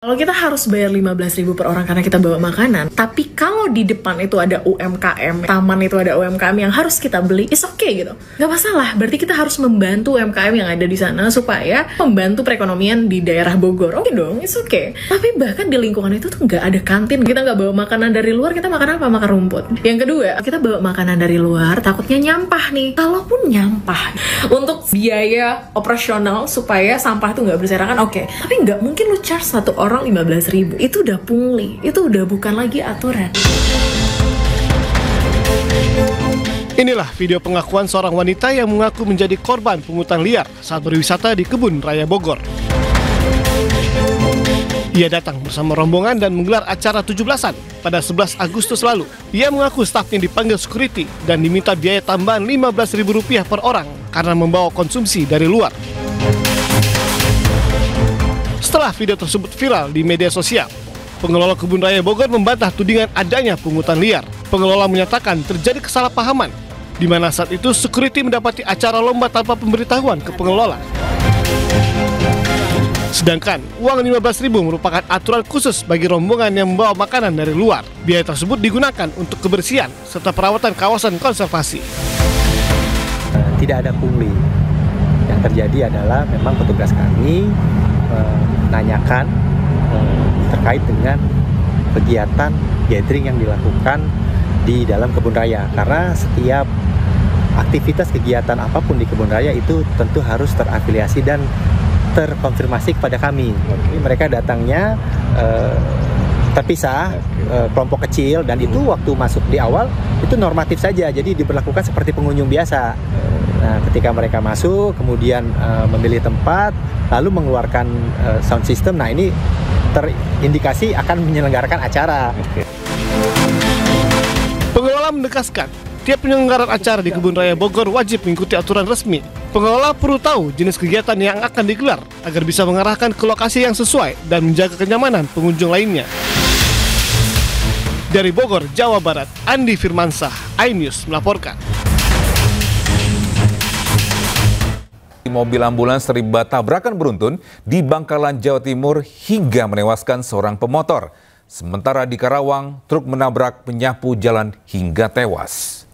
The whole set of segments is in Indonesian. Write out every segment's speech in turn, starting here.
Kalau kita harus bayar 15.000 per orang karena kita bawa makanan, tapi kalau di depan itu ada UMKM, taman itu ada UMKM yang harus kita beli, is okay gitu. Gak masalah, berarti kita harus membantu UMKM yang ada di sana supaya membantu perekonomian di daerah Bogor. Oke dong, is okay. Tapi bahkan di lingkungan itu tuh gak ada kantin, kita gak bawa makanan dari luar, kita makan apa? Makan rumput. Yang kedua, kita bawa makanan dari luar, takutnya nyampah nih. Kalaupun nyampah, untuk biaya operasional supaya sampah tuh gak berserakan, oke. Tapi gak mungkin lu charge satu orang 15.000, itu udah pungli, itu udah bukan lagi aturan. Inilah video pengakuan seorang wanita yang mengaku menjadi korban pungutan liar saat berwisata di Kebun Raya Bogor. Ia datang bersama rombongan dan menggelar acara 17-an pada 11 Agustus lalu. Ia mengaku stafnya dipanggil security dan diminta biaya tambahan Rp15.000 per orang karena membawa konsumsi dari luar. Setelah video tersebut viral di media sosial, pengelola Kebun Raya Bogor membantah tudingan adanya pungutan liar. Pengelola menyatakan terjadi kesalahpahaman, di mana saat itu security mendapati acara lomba tanpa pemberitahuan ke pengelola. Sedangkan uang Rp15.000 merupakan aturan khusus bagi rombongan yang membawa makanan dari luar. Biaya tersebut digunakan untuk kebersihan serta perawatan kawasan konservasi. Tidak ada pungli. Yang terjadi adalah memang petugas kami menanyakan terkait dengan kegiatan gathering yang dilakukan di dalam kebun raya, karena setiap aktivitas kegiatan apapun di kebun raya itu tentu harus terafiliasi dan terkonfirmasi kepada kami. Mereka datangnya terpisah, kelompok kecil, dan itu waktu masuk di awal itu normatif saja, jadi diberlakukan seperti pengunjung biasa. Nah, ketika mereka masuk, kemudian memilih tempat, lalu mengeluarkan sound system, nah ini terindikasi akan menyelenggarakan acara. Pengelola menegaskan, tiap penyelenggaraan acara di Kebun Raya Bogor wajib mengikuti aturan resmi. Pengelola perlu tahu jenis kegiatan yang akan digelar agar bisa mengarahkan ke lokasi yang sesuai dan menjaga kenyamanan pengunjung lainnya. Dari Bogor, Jawa Barat, Andi Firmansyah, iNews melaporkan. Mobil ambulans terlibat tabrakan beruntun di Bangkalan, Jawa Timur hingga menewaskan seorang pemotor. Sementara di Karawang, truk menabrak penyapu jalan hingga tewas.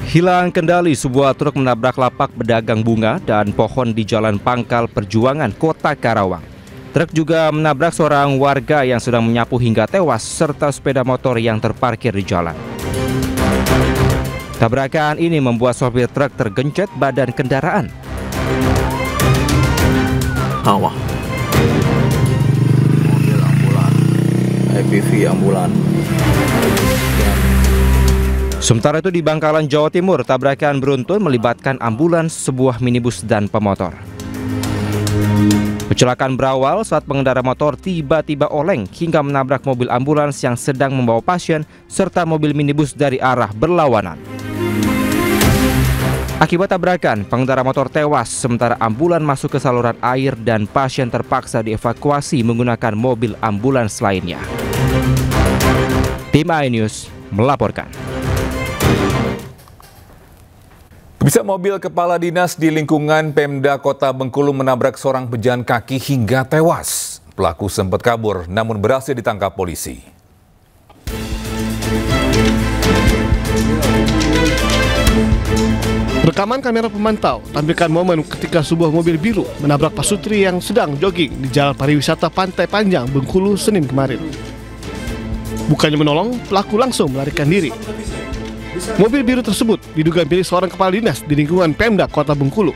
Hilang kendali, sebuah truk menabrak lapak pedagang bunga dan pohon di Jalan Pangkal Perjuangan, Kota Karawang. Truk juga menabrak seorang warga yang sedang menyapu hingga tewas serta sepeda motor yang terparkir di jalan. Tabrakan ini membuat sopir truk tergencet badan kendaraan. Mobil ambulan, IPV ambulan. Sementara itu di Bangkalan, Jawa Timur, tabrakan beruntun melibatkan ambulans, sebuah minibus dan pemotor. Kecelakaan berawal saat pengendara motor tiba-tiba oleng hingga menabrak mobil ambulans yang sedang membawa pasien serta mobil minibus dari arah berlawanan. Akibat tabrakan, pengendara motor tewas sementara ambulan masuk ke saluran air dan pasien terpaksa dievakuasi menggunakan mobil ambulans lainnya. Tim iNews melaporkan. Bisa mobil kepala dinas di lingkungan Pemda Kota Bengkulu menabrak seorang pejalan kaki hingga tewas. Pelaku sempat kabur namun berhasil ditangkap polisi. Rekaman kamera pemantau tampilkan momen ketika sebuah mobil biru menabrak pasutri yang sedang jogging di Jalan Pariwisata Pantai Panjang, Bengkulu, Senin kemarin. Bukannya menolong, pelaku langsung melarikan diri. Mobil biru tersebut diduga milik seorang kepala dinas di lingkungan Pemda Kota Bengkulu.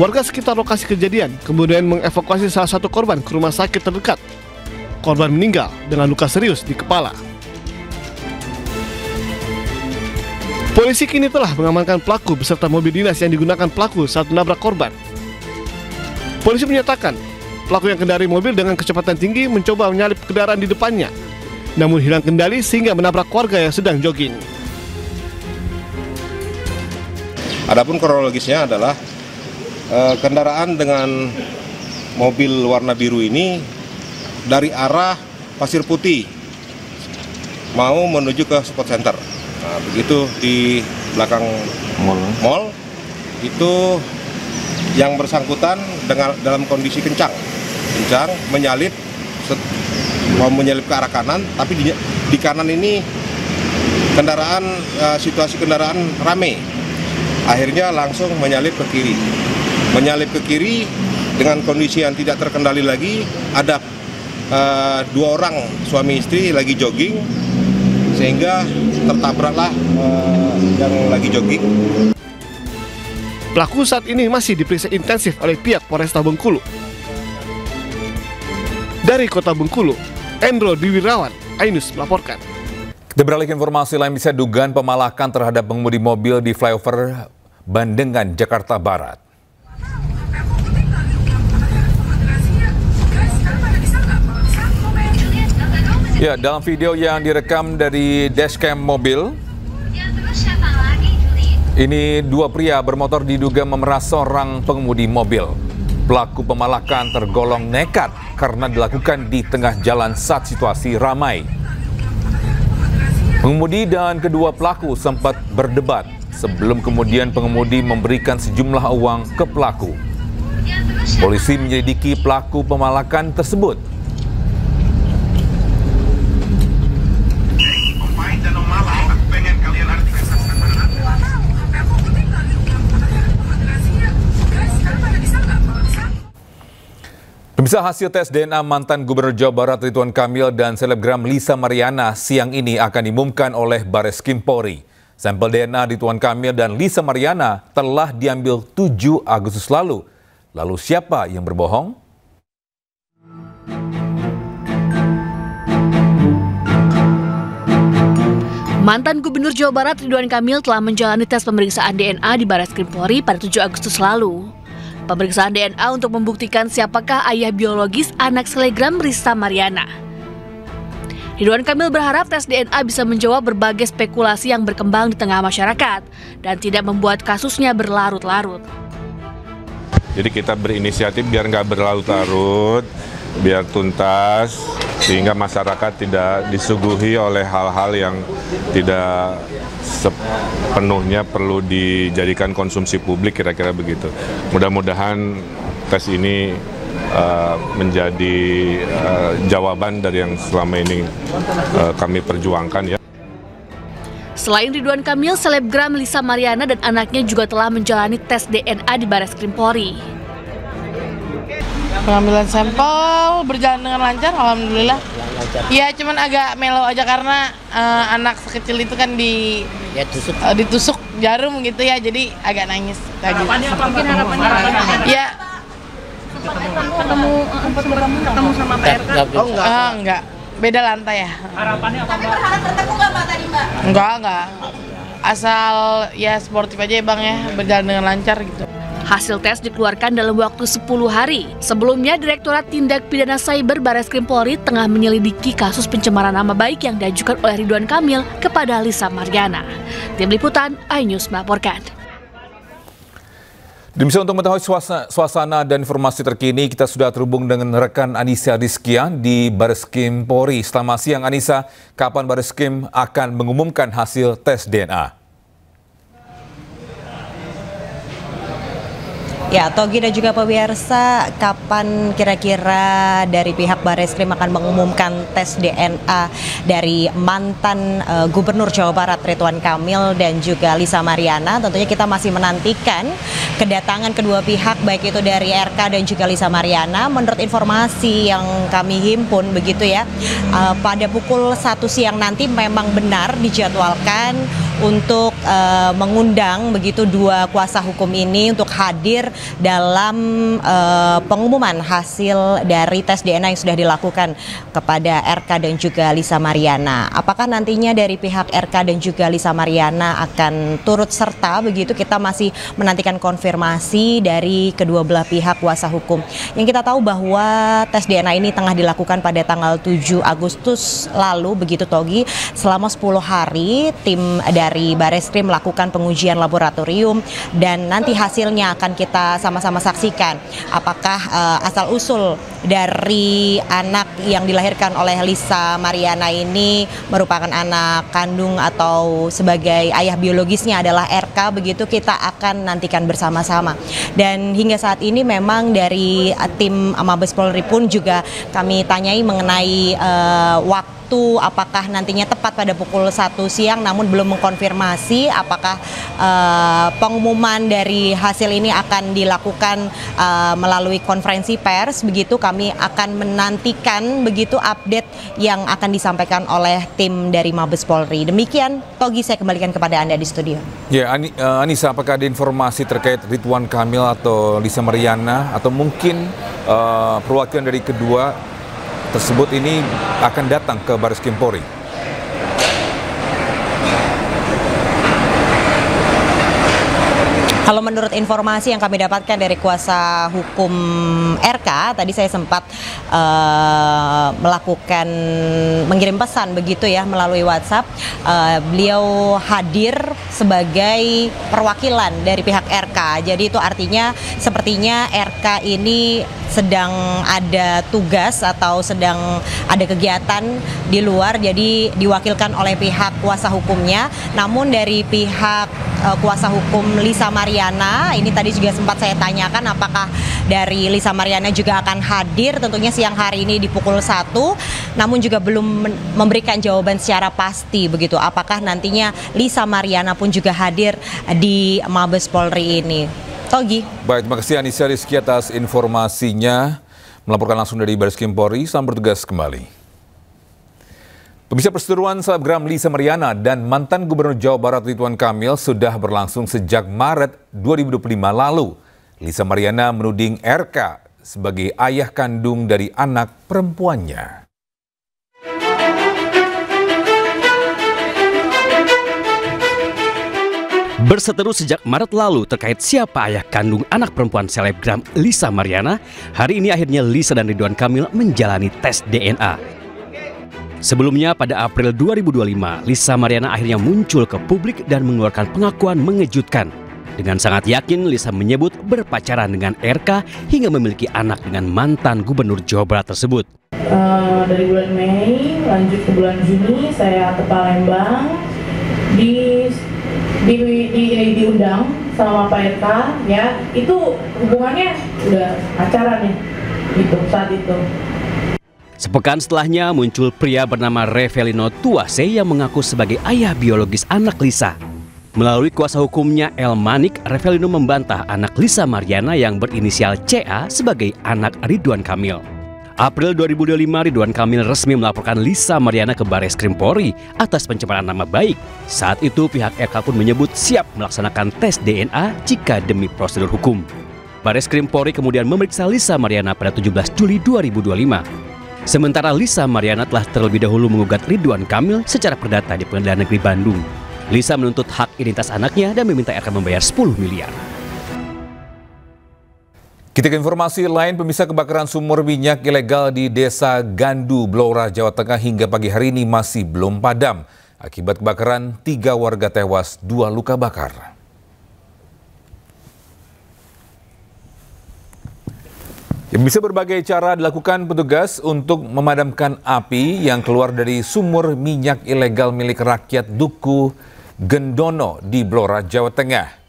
Warga sekitar lokasi kejadian kemudian mengevakuasi salah satu korban ke rumah sakit terdekat. Korban meninggal dengan luka serius di kepala. Polisi kini telah mengamankan pelaku beserta mobil dinas yang digunakan pelaku saat menabrak korban. Polisi menyatakan pelaku yang kendari mobil dengan kecepatan tinggi mencoba menyalip kendaraan di depannya, namun hilang kendali sehingga menabrak warga yang sedang jogging. Adapun kronologisnya adalah kendaraan dengan mobil warna biru ini dari arah Pasir Putih mau menuju ke Sport Center. Nah, begitu di belakang mall itu yang bersangkutan dalam kondisi kencang menyalip mau menyalip ke arah kanan, tapi di kanan ini situasi kendaraan rame, akhirnya langsung menyalip ke kiri dengan kondisi yang tidak terkendali lagi. Ada 2 orang suami istri lagi jogging sehingga tertabraklah yang lagi jogging. Pelaku saat ini masih diperiksa intensif oleh pihak Polresta Bengkulu. Dari Kota Bengkulu, Endro Diwirawan, iNews melaporkan. Kita beralih ke informasi lain, bisa dugaan pemalakan terhadap pengemudi mobil di flyover Bandengan, Jakarta Barat. Ya, dalam video yang direkam dari dashcam mobil, ini 2 pria bermotor diduga memeras seorang pengemudi mobil. Pelaku pemalakan tergolong nekat karena dilakukan di tengah jalan saat situasi ramai. Pengemudi dan kedua pelaku sempat berdebat sebelum kemudian pengemudi memberikan sejumlah uang ke pelaku. Polisi menyelidiki pelaku pemalakan tersebut. Pemirsa, hasil tes DNA mantan Gubernur Jawa Barat Ridwan Kamil dan selebgram Lisa Mariana siang ini akan diumumkan oleh Bareskrim Polri. Sampel DNA Ridwan Kamil dan Lisa Mariana telah diambil 7 Agustus lalu. Lalu siapa yang berbohong? Mantan Gubernur Jawa Barat Ridwan Kamil telah menjalani tes pemeriksaan DNA di Bareskrim Polri pada 7 Agustus lalu. Pemeriksaan DNA untuk membuktikan siapakah ayah biologis anak selebgram Lisa Mariana. Ridwan Kamil berharap tes DNA bisa menjawab berbagai spekulasi yang berkembang di tengah masyarakat dan tidak membuat kasusnya berlarut-larut. Jadi kita berinisiatif biar nggak berlarut-larut, biar tuntas, sehingga masyarakat tidak disuguhi oleh hal-hal yang tidak sepenuhnya perlu dijadikan konsumsi publik, kira-kira begitu. Mudah-mudahan tes ini menjadi jawaban dari yang selama ini kami perjuangkan, ya. Selain Ridwan Kamil, selebgram Lisa Mariana dan anaknya juga telah menjalani tes DNA di Bareskrim Polri. Pengambilan sampel berjalan dengan lancar, alhamdulillah. Ya, cuman agak melo aja karena anak sekecil itu kan ditusuk jarum gitu ya, jadi agak nangis. Harapannya apa? Mungkin harapannya? Ya. Ketemu sama Pak RK? Oh enggak. Beda lantai ya. Harapannya apa? Tapi berharap bertemu nggak Mbak tadi Mbak? Enggak. Asal ya sportif aja ya Bang ya, berjalan dengan lancar gitu. Hasil tes dikeluarkan dalam waktu 10 hari. Sebelumnya, Direktorat Tindak Pidana Cyber Bareskrim Polri tengah menyelidiki kasus pencemaran nama baik yang diajukan oleh Ridwan Kamil kepada Lisa Mariana. Tim Liputan, iNews melaporkan. Demikian untuk mengetahui suasana dan informasi terkini, kita sudah terhubung dengan rekan Anissa Rizkia di Bareskrim Polri. Selamat siang Anissa, kapan Bareskrim akan mengumumkan hasil tes DNA? Ya, Togi dan juga pemirsa, kapan kira-kira dari pihak Bareskrim akan mengumumkan tes DNA dari mantan Gubernur Jawa Barat Ridwan Kamil dan juga Lisa Mariana? Tentunya kita masih menantikan kedatangan kedua pihak, baik itu dari RK dan juga Lisa Mariana. Menurut informasi yang kami himpun begitu ya, pada pukul 1 siang nanti memang benar dijadwalkan untuk mengundang begitu 2 kuasa hukum ini untuk hadir dalam pengumuman hasil dari tes DNA yang sudah dilakukan kepada RK dan juga Lisa Mariana. Apakah nantinya dari pihak RK dan juga Lisa Mariana akan turut serta begitu, kita masih menantikan konfirmasi dari kedua belah pihak kuasa hukum. Yang kita tahu bahwa tes DNA ini tengah dilakukan pada tanggal 7 Agustus lalu begitu Togi. Selama 10 hari tim dari Bareskrim melakukan pengujian laboratorium dan nanti hasilnya akan kita sama-sama saksikan apakah asal-usul dari anak yang dilahirkan oleh Lisa Mariana ini merupakan anak kandung atau sebagai ayah biologisnya adalah RK, begitu kita akan nantikan bersama-sama. Dan hingga saat ini memang dari tim Mabes Polri pun juga kami tanyai mengenai waktu apakah nantinya tepat pada pukul 1 siang, namun belum mengkonfirmasi apakah pengumuman dari hasil ini akan dilakukan melalui konferensi pers. Begitu kami akan menantikan begitu update yang akan disampaikan oleh tim dari Mabes Polri. Demikian, Togi, saya kembalikan kepada Anda di studio. Ya, Anissa, apakah ada informasi terkait Ridwan Kamil atau Lisa Mariana atau mungkin perwakilan dari kedua tersebut ini akan datang ke Baris Krim Polri? Kalau menurut informasi yang kami dapatkan dari kuasa hukum RK, tadi saya sempat mengirim pesan begitu ya melalui WhatsApp. Beliau hadir sebagai perwakilan dari pihak RK. Jadi itu artinya sepertinya RK ini sedang ada tugas atau sedang ada kegiatan di luar, jadi diwakilkan oleh pihak kuasa hukumnya. Namun dari pihak kuasa hukum Lisa Mariana, ini tadi juga sempat saya tanyakan apakah dari Lisa Mariana juga akan hadir tentunya siang hari ini di pukul 1, namun juga belum memberikan jawaban secara pasti begitu apakah nantinya Lisa Mariana pun juga hadir di Mabes Polri ini. Togi. Baik, terima kasih Anissa Rizky atas informasinya, melaporkan langsung dari Baris Krim Polri. Selamat bertugas kembali. Pemirsa, perseteruan selebgram Lisa Mariana dan mantan Gubernur Jawa Barat Ridwan Kamil sudah berlangsung sejak Maret 2025 lalu. Lisa Mariana menuding RK sebagai ayah kandung dari anak perempuannya. Berseteru sejak Maret lalu terkait siapa ayah kandung anak perempuan selebgram Lisa Mariana, hari ini akhirnya Lisa dan Ridwan Kamil menjalani tes DNA. Sebelumnya pada April 2025, Lisa Mariana akhirnya muncul ke publik dan mengeluarkan pengakuan mengejutkan. Dengan sangat yakin, Lisa menyebut berpacaran dengan RK hingga memiliki anak dengan mantan Gubernur Jawa Barat tersebut. Dari bulan Mei lanjut ke bulan Juni saya ke Palembang, diundang sama Pak RK, ya itu hubungannya udah pacaran ya gitu saat itu. Sepekan setelahnya muncul pria bernama Revelino Tuase yang mengaku sebagai ayah biologis anak Lisa. Melalui kuasa hukumnya El Manik, Revelino membantah anak Lisa Mariana yang berinisial CA sebagai anak Ridwan Kamil. April 2025, Ridwan Kamil resmi melaporkan Lisa Mariana ke Baris Krim Polri atas pencemaran nama baik. Saat itu pihak RK pun menyebut siap melaksanakan tes DNA jika demi prosedur hukum. Baris Krim Polri kemudian memeriksa Lisa Mariana pada 17 Juli 2025. Sementara Lisa Mariana telah terlebih dahulu mengugat Ridwan Kamil secara perdata di Pengadilan Negeri Bandung. Lisa menuntut hak identitas anaknya dan meminta RK membayar 10 miliar. Kita ke informasi lain, pemirsa, kebakaran sumur minyak ilegal di Desa Gandu, Blora, Jawa Tengah hingga pagi hari ini masih belum padam. Akibat kebakaran, 3 warga tewas, 2 luka bakar. Bisa berbagai cara dilakukan petugas untuk memadamkan api yang keluar dari sumur minyak ilegal milik rakyat Duku Gendono di Blora, Jawa Tengah.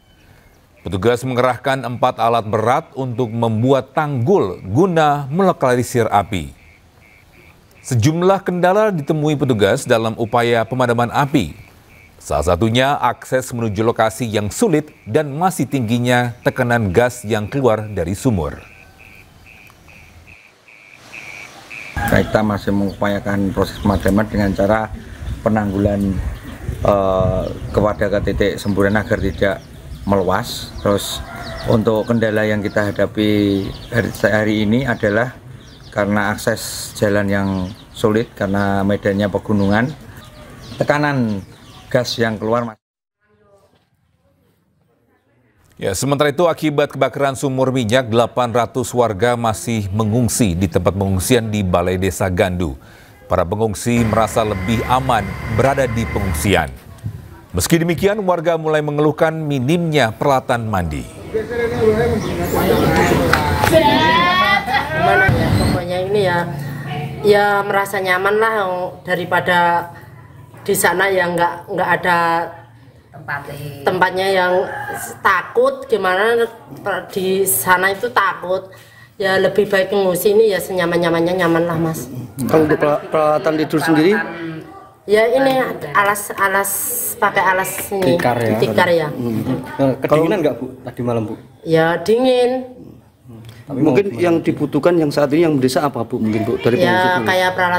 Petugas mengerahkan 4 alat berat untuk membuat tanggul guna melokalisir api. Sejumlah kendala ditemui petugas dalam upaya pemadaman api. Salah satunya akses menuju lokasi yang sulit dan masih tingginya tekanan gas yang keluar dari sumur. Kita masih mengupayakan proses pemadaman dengan cara penanggulan kepada titik semburan agar tidak meluas. Terus untuk kendala yang kita hadapi hari ini adalah karena akses jalan yang sulit karena medannya pegunungan, tekanan gas yang keluar. Ya, sementara itu akibat kebakaran sumur minyak, 800 warga masih mengungsi di tempat pengungsian di Balai Desa Gandu. Para pengungsi merasa lebih aman berada di pengungsian. Meski demikian, warga mulai mengeluhkan minimnya peralatan mandi. Gimana ya, pokoknya ini ya merasa nyaman lah daripada di sana yang nggak ada tempatnya yang takut. Gimana di sana itu takut, ya lebih baik ngungsi ini ya senyaman-nyamannya, nyaman lah Mas. Kalau untuk peralatan tidur sendiri? Ya ini alas pakai alas ini tikar ya. Kedinginan nggak Bu tadi malam Bu? Ya dingin. Tapi mungkin yang dibutuhkan yang saat ini yang mendesak apa Bu, mungkin Bu, dari ya kayak peralatan